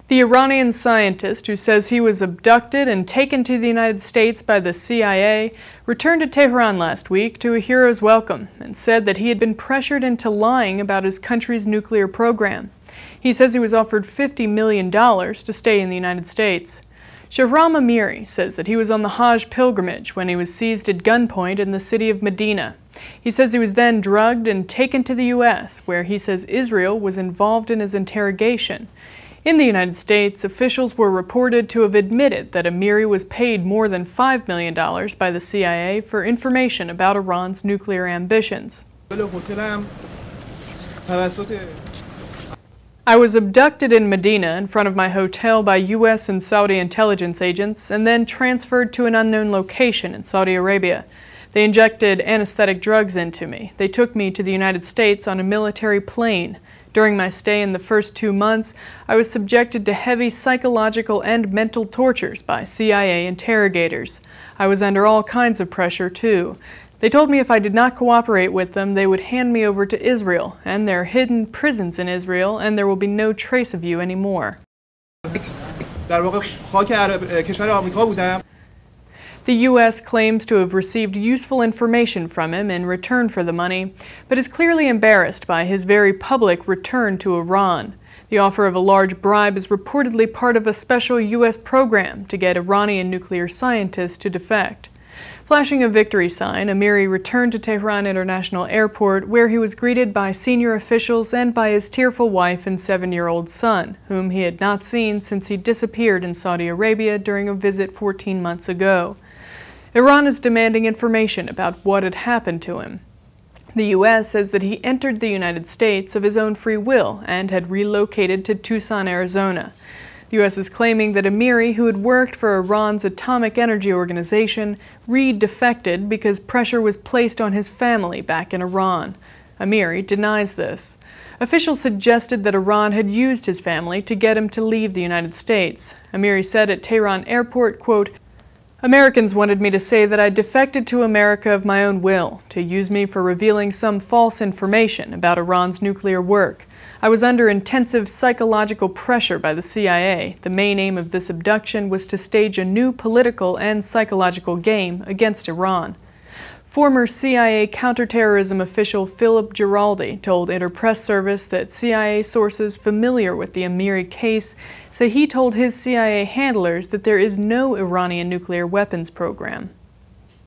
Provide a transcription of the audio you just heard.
The Iranian scientist who says he was abducted and taken to the United States by the CIA returned to Tehran last week to a hero's welcome and said that he had been pressured into lying about his country's nuclear program. He says he was offered $50 million to stay in the United States. Shahram Amiri says that he was on the Hajj pilgrimage when he was seized at gunpoint in the city of Medina. He says he was then drugged and taken to the U.S., where he says Israel was involved in his interrogation. In the United States, officials were reported to have admitted that Amiri was paid more than $5 million by the CIA for information about Iran's nuclear ambitions. I was abducted in Medina in front of my hotel by U.S. and Saudi intelligence agents and then transferred to an unknown location in Saudi Arabia. They injected anesthetic drugs into me. They took me to the United States on a military plane. During my stay in the first 2 months, I was subjected to heavy psychological and mental tortures by CIA interrogators. I was under all kinds of pressure, too. They told me if I did not cooperate with them, they would hand me over to Israel and their hidden prisons in Israel, and there will be no trace of you anymore. The U.S. claims to have received useful information from him in return for the money, but is clearly embarrassed by his very public return to Iran. The offer of a large bribe is reportedly part of a special U.S. program to get Iranian nuclear scientists to defect. Flashing a victory sign, Amiri returned to Tehran International Airport, where he was greeted by senior officials and by his tearful wife and 7-year-old son, whom he had not seen since he disappeared in Saudi Arabia during a visit 14 months ago. Iran is demanding information about what had happened to him. The U.S. says that he entered the United States of his own free will and had relocated to Tucson, Arizona. The U.S. is claiming that Amiri, who had worked for Iran's Atomic Energy Organization, defected because pressure was placed on his family back in Iran. Amiri denies this. Officials suggested that Iran had used his family to get him to leave the United States. Amiri said at Tehran Airport, quote, "Americans wanted me to say that I defected to America of my own will, to use me for revealing some false information about Iran's nuclear work. I was under intensive psychological pressure by the CIA. The main aim of this abduction was to stage a new political and psychological game against Iran." Former CIA counterterrorism official Philip Giraldi told Interpress Service that CIA sources familiar with the Amiri case say he told his CIA handlers that there is no Iranian nuclear weapons program.